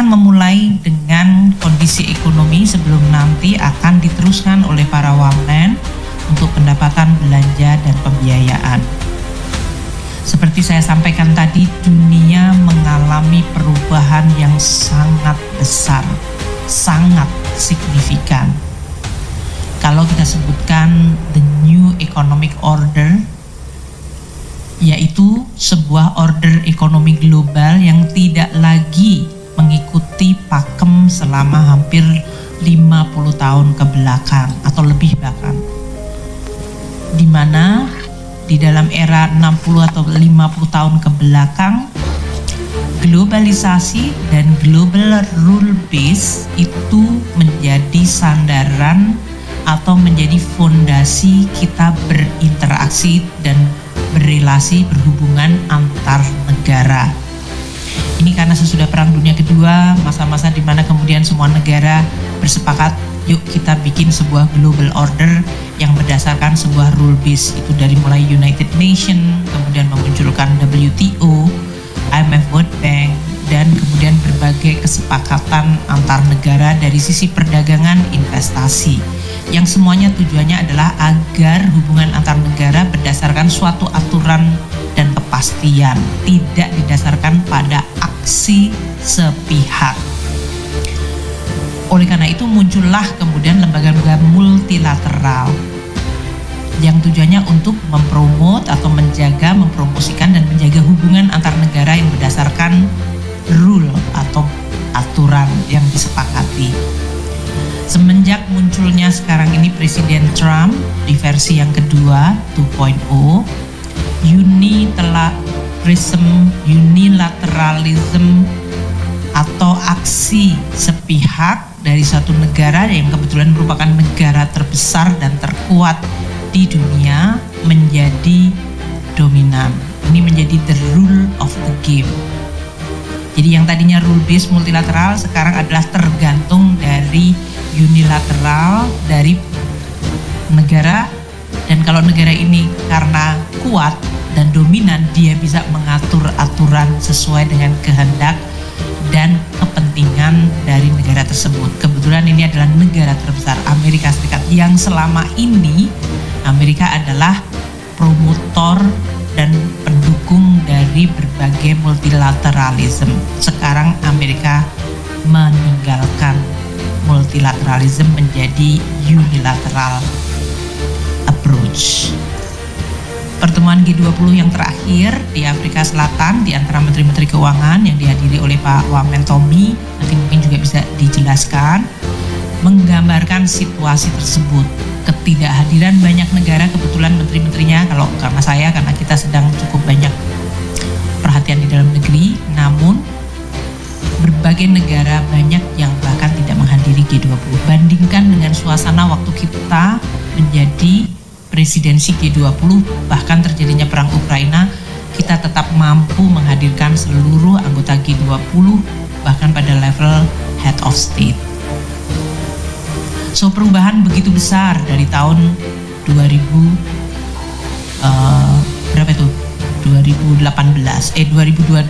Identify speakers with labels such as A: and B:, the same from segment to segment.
A: akan memulai dengan kondisi ekonomi sebelum nanti akan diteruskan oleh para wamen untuk pendapatan belanja dan pembiayaan. Seperti saya sampaikan tadi, dunia mengalami perubahan yang sangat besar, sangat signifikan. Kalau kita sebutkan the new economic order, yaitu sebuah order ekonomi global yang tidak lagi mengikuti pakem selama hampir 50 tahun ke belakang atau lebih bahkan, di mana di dalam era 60 atau 50 tahun ke belakang, globalisasi dan global rule base itu menjadi sandaran atau menjadi fondasi kita berinteraksi dan berrelasi berhubungan antar negara. Ini karena sesudah Perang Dunia Kedua, masa-masa di mana kemudian semua negara bersepakat, yuk kita bikin sebuah global order yang berdasarkan sebuah rule base, itu dari mulai United Nations, kemudian memunculkan WTO, IMF, World Bank, dan kemudian berbagai kesepakatan antar negara dari sisi perdagangan, investasi, yang semuanya tujuannya adalah agar hubungan antar negara berdasarkan suatu aturan dan kepastian, tidak didasarkan pada aksi sepihak. Oleh karena itu muncullah kemudian lembaga-lembaga multilateral yang tujuannya untuk mempromot atau menjaga, mempromosikan dan menjaga hubungan antar negara yang berdasarkan rule atau aturan yang disepakati. Semenjak munculnya sekarang ini Presiden Trump di versi yang kedua 2.0, unilateralism atau aksi sepihak dari suatu negara yang kebetulan merupakan negara terbesar dan terkuat di dunia menjadi dominan. Ini menjadi the rule of the game. Jadi yang tadinya rule based multilateral sekarang adalah tergantung dari unilateral dari negara, dan kalau negara ini karena kuat dan dominan, dia bisa mengatur aturan sesuai dengan kehendak dan kepentingan dari negara tersebut. Kebetulan ini adalah negara terbesar Amerika Serikat yang selama ini Amerika adalah promotor dan pendukung dari berbagai multilateralism. Sekarang Amerika meninggalkan multilateralism menjadi unilateral approach. Pertemuan G20 yang terakhir di Afrika Selatan di antara Menteri-Menteri Keuangan yang dihadiri oleh Pak Wamen Tommy, nanti mungkin juga bisa dijelaskan, menggambarkan situasi tersebut. Ketidakhadiran banyak negara, kebetulan menteri-menterinya, kalau karena saya, karena kita sedang cukup banyak perhatian di dalam negeri, namun berbagai negara banyak yang bahkan tidak menghadiri G20. Bandingkan dengan suasana waktu kita menjadi presidensi G20, bahkan terjadinya perang Ukraina, kita tetap mampu menghadirkan seluruh anggota G20 bahkan pada level head of state. So perubahan begitu besar dari tahun 2018 2022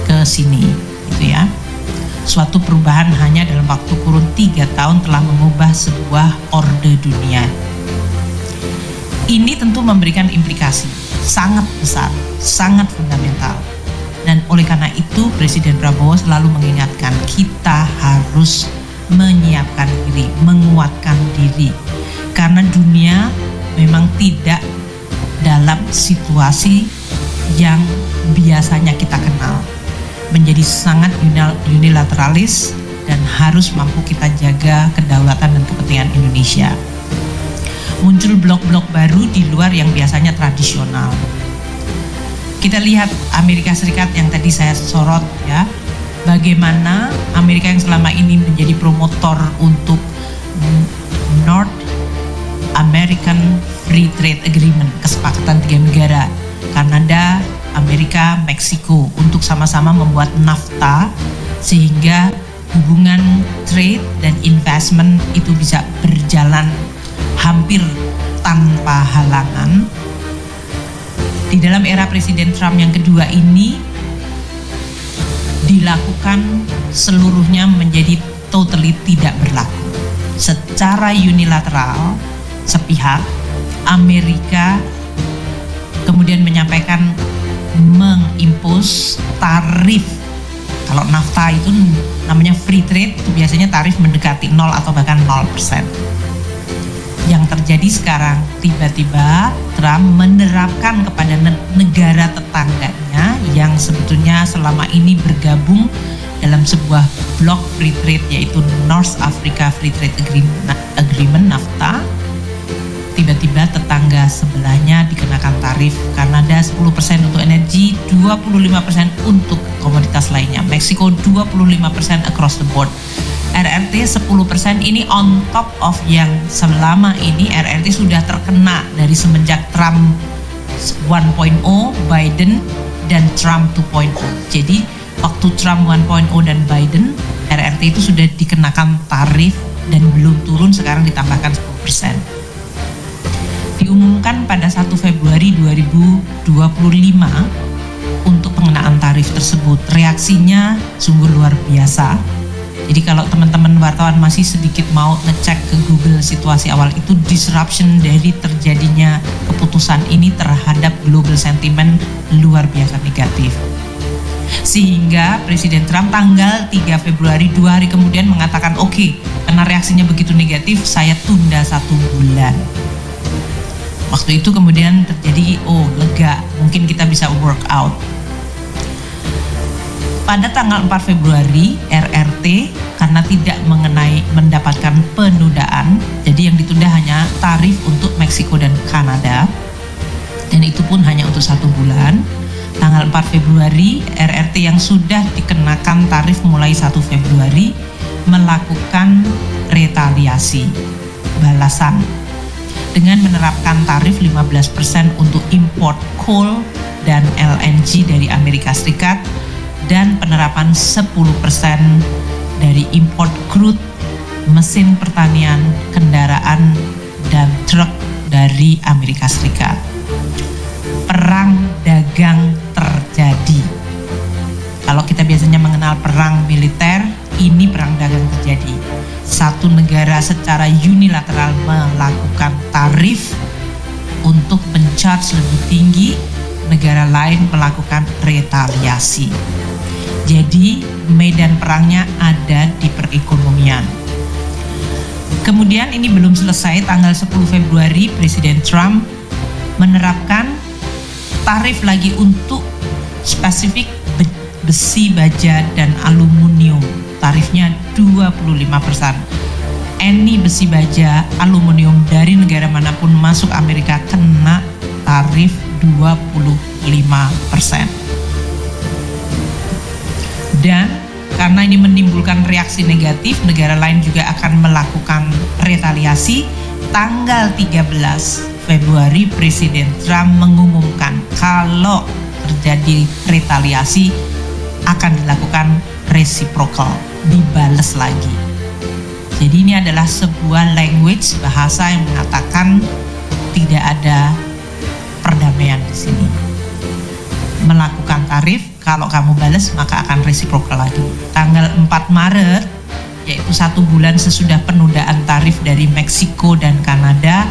A: ke sini gitu ya. Suatu perubahan hanya dalam waktu kurun 3 tahun telah mengubah sebuah orde dunia. Ini tentu memberikan implikasi sangat besar, sangat fundamental. Dan oleh karena itu Presiden Prabowo selalu mengingatkan kita harus menyiapkan diri, menguatkan diri. Karena dunia memang tidak dalam situasi yang biasanya kita kenal. Menjadi sangat unilateralis dan harus mampu kita jaga kedaulatan dan kepentingan Indonesia. Muncul blok-blok baru di luar yang biasanya tradisional. Kita lihat Amerika Serikat yang tadi saya sorot ya, bagaimana Amerika yang selama ini menjadi promotor untuk North American Free Trade Agreement, kesepakatan 3 negara, Kanada, Amerika, Meksiko, untuk sama-sama membuat NAFTA sehingga hubungan trade dan investment itu bisa berjalan hampir tanpa halangan. Di dalam era Presiden Trump yang kedua ini, dilakukan seluruhnya menjadi totally tidak berlaku. Secara unilateral, sepihak, Amerika kemudian menyampaikan mengimpos tarif. Kalau NAFTA itu namanya free trade, itu biasanya tarif mendekati 0 atau bahkan 0%. Yang terjadi sekarang, tiba-tiba Trump menerapkan kepada negara tetangganya yang sebetulnya selama ini bergabung dalam sebuah blok free trade, yaitu North Africa Free Trade Agreement NAFTA. Tiba-tiba tetangga sebelahnya dikenakan tarif. Kanada 10% untuk energi, 25% untuk komoditas lainnya. Meksiko 25% across the board. RRT 10% ini on top of yang selama ini RRT sudah terkena dari semenjak Trump 1.0, Biden, dan Trump 2.0. Jadi waktu Trump 1.0 dan Biden, RRT itu sudah dikenakan tarif dan belum turun, sekarang ditambahkan 10%. Diumumkan pada 1 Februari 2025 untuk pengenaan tarif tersebut. Reaksinya sungguh luar biasa. Jadi kalau teman-teman wartawan masih sedikit mau ngecek ke Google situasi awal itu, disruption dari terjadinya keputusan ini terhadap global sentiment luar biasa negatif. Sehingga Presiden Trump tanggal 3 Februari 2 hari kemudian mengatakan oke, karena reaksinya begitu negatif, saya tunda 1 bulan. Waktu itu kemudian terjadi, lega, mungkin kita bisa work out. Pada tanggal 4 Februari, RRT karena tidak mendapatkan penundaan, jadi yang ditunda hanya tarif untuk Meksiko dan Kanada, dan itu pun hanya untuk 1 bulan. Tanggal 4 Februari, RRT yang sudah dikenakan tarif mulai 1 Februari melakukan retaliasi, balasan, dengan menerapkan tarif 15% untuk import coal dan LNG dari Amerika Serikat dan penerapan 10% dari import crude, mesin pertanian, kendaraan, dan truk dari Amerika Serikat. Perang dagang terjadi. Kalau kita biasanya mengenal perang militer, ini perang dagang terjadi. Satu negara secara unilateral melakukan tarif untuk men-charge lebih tinggi, negara lain melakukan retaliasi. Jadi medan perangnya ada di perekonomian. Kemudian ini belum selesai, tanggal 10 Februari Presiden Trump menerapkan tarif lagi untuk spesifik besi, baja, dan aluminium. Tarifnya 25%. Any besi, baja, aluminium dari negara manapun masuk Amerika kena tarif 25%. Dan karena ini menimbulkan reaksi negatif, negara lain juga akan melakukan retaliasi. Tanggal 13 Februari Presiden Trump mengumumkan kalau terjadi retaliasi akan dilakukan reciprocal, dibales lagi. Jadi ini adalah sebuah language, bahasa yang mengatakan tidak ada perdamaian di sini. Melakukan tarif, kalau kamu balas maka akan reciprocal lagi. Tanggal 4 Maret, yaitu 1 bulan sesudah penundaan tarif dari Meksiko dan Kanada,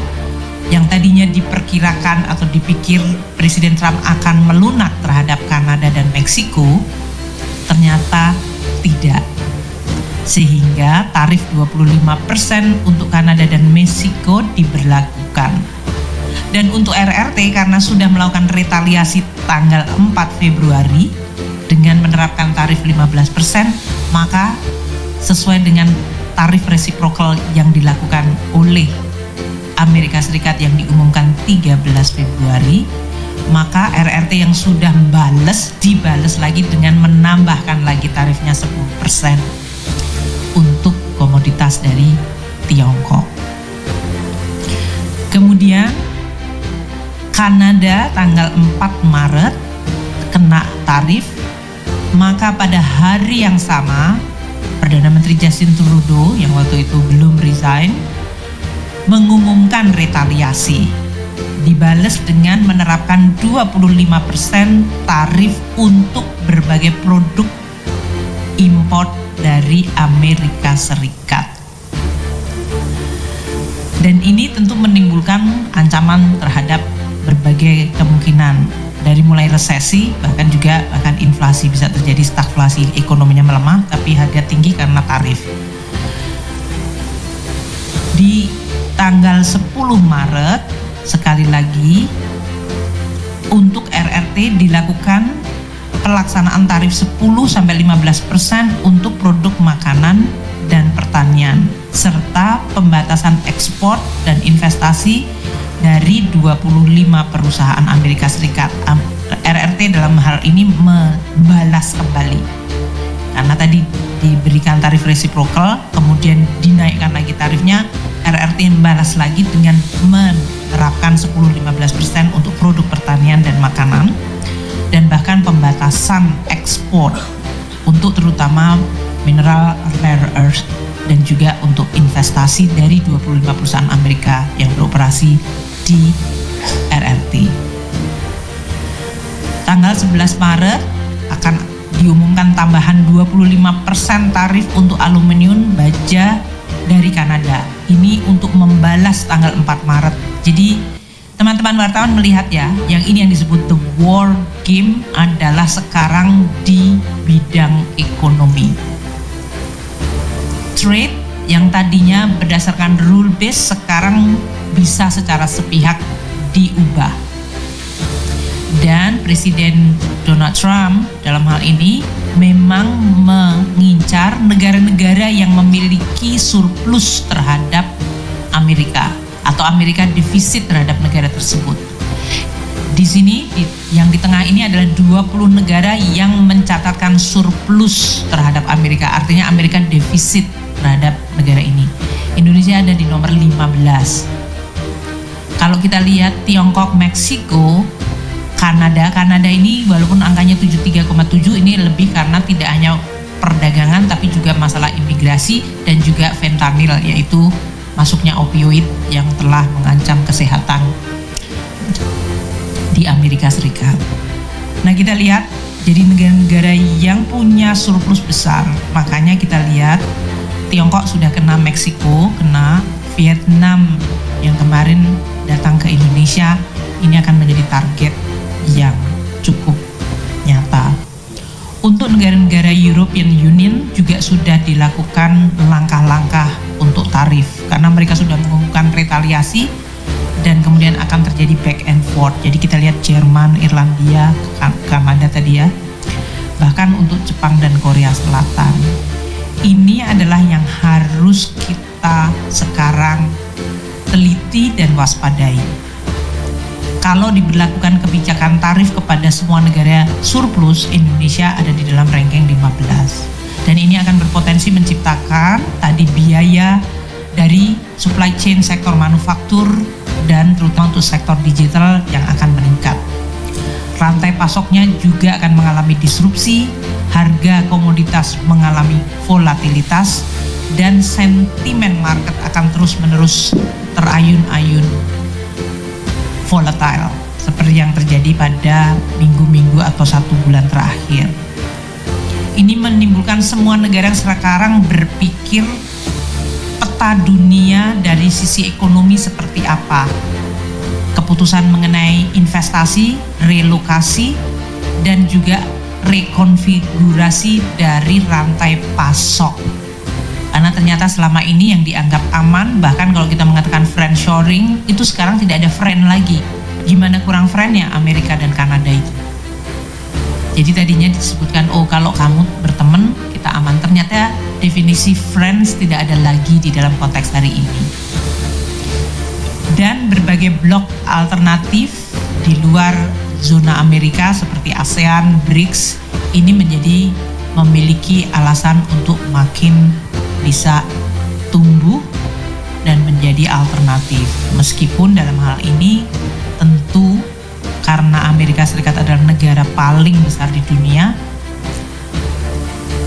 A: yang tadinya diperkirakan atau dipikir Presiden Trump akan melunak terhadap Kanada dan Meksiko, ternyata tidak. Sehingga tarif 25% untuk Kanada dan Meksiko diberlakukan. Dan untuk RRT karena sudah melakukan retaliasi tanggal 4 Februari dengan menerapkan tarif 15%, maka sesuai dengan tarif reciprocal yang dilakukan oleh Amerika Serikat yang diumumkan 13 Februari, maka RRT yang sudah dibales lagi dengan menambahkan lagi tarifnya 10% untuk komoditas dari Tiongkok. Kemudian Kanada tanggal 4 Maret kena tarif, maka pada hari yang sama Perdana Menteri Justin Trudeau yang waktu itu belum resign mengumumkan retaliasi, dibales dengan menerapkan 25% tarif untuk berbagai produk import dari Amerika Serikat. Dan ini tentu menimbulkan ancaman terhadap berbagai kemungkinan, dari mulai resesi, bahkan inflasi, bisa terjadi stagflasi, ekonominya melemah tapi harga tinggi karena tarif. Di tanggal 10 Maret sekali lagi untuk RRT dilakukan pelaksanaan tarif 10-15% untuk produk makanan dan pertanian, serta pembatasan ekspor dan investasi dari 25 perusahaan Amerika Serikat. RRT dalam hal ini membalas kembali, karena tadi diberikan tarif reciprocal, kemudian dinaikkan lagi tarifnya. RRT membalas lagi dengan menerapkan 10-15% untuk produk pertanian dan makanan, dan bahkan pembatasan ekspor untuk terutama mineral rare earth, dan juga untuk investasi dari 25 perusahaan Amerika yang beroperasi di RRT. Tanggal 11 Maret akan diumumkan tambahan 25% tarif untuk aluminium baja dari Kanada. Ini untuk membalas tanggal 4 Maret. Jadi teman-teman wartawan melihat ya, yang ini yang disebut the war game adalah sekarang di bidang ekonomi. Trade yang tadinya berdasarkan rule base sekarang bisa secara sepihak diubah. Dan Presiden Donald Trump dalam hal ini memang mengincar negara-negara yang memiliki surplus terhadap Amerika atau Amerika defisit terhadap negara tersebut. Di sini yang di tengah ini adalah 20 negara yang mencatatkan surplus terhadap Amerika, artinya Amerika defisit terhadap negara ini. Indonesia ada di nomor 15. Kalau kita lihat Tiongkok, Meksiko, Kanada ini walaupun angkanya 73,7, ini lebih karena tidak hanya perdagangan tapi juga masalah imigrasi dan juga fentanyl, yaitu masuknya opioid yang telah mengancam kesehatan di Amerika Serikat. Nah, kita lihat jadi negara-negara yang punya surplus besar, makanya kita lihat Tiongkok sudah kena, Meksiko kena, Vietnam yang kemarin datang ke Indonesia ini akan menjadi target yang cukup nyata. Untuk negara-negara European Union juga sudah dilakukan langkah-langkah untuk tarif, karena mereka sudah mengumumkan retaliasi dan kemudian akan terjadi back and forth. Jadi kita lihat Jerman, Irlandia, Kanada tadi ya, bahkan untuk Jepang dan Korea Selatan. Ini adalah yang harus kita sekarang teliti dan waspadai. Kalau diberlakukan kebijakan tarif kepada semua negara surplus, Indonesia ada di dalam ranking 15. Dan ini akan berpotensi menciptakan tadi biaya dari supply chain sektor manufaktur dan terutama untuk sektor digital yang akan meningkat. Rantai pasoknya juga akan mengalami disrupsi, harga komoditas mengalami volatilitas, dan sentimen market akan terus-menerus terayun-ayun volatile seperti yang terjadi pada minggu-minggu atau 1 bulan terakhir. Ini menimbulkan semua negara sekarang berpikir peta dunia dari sisi ekonomi seperti apa. Keputusan mengenai investasi, relokasi, dan juga rekonfigurasi dari rantai pasok. Karena ternyata selama ini yang dianggap aman, bahkan kalau kita mengatakan friendshoring, itu sekarang tidak ada friend lagi. Gimana kurang friendnya Amerika dan Kanada itu? Jadi tadinya disebutkan, oh kalau kamu berteman, kita aman. Ternyata definisi friends tidak ada lagi di dalam konteks hari ini. Dan berbagai blok alternatif di luar zona Amerika seperti ASEAN, BRICS, ini memiliki alasan untuk makin bisa tumbuh dan menjadi alternatif. Meskipun dalam hal ini tentu karena Amerika Serikat adalah negara paling besar di dunia,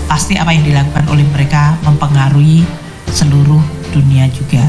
A: pasti apa yang dilakukan oleh mereka mempengaruhi seluruh dunia juga.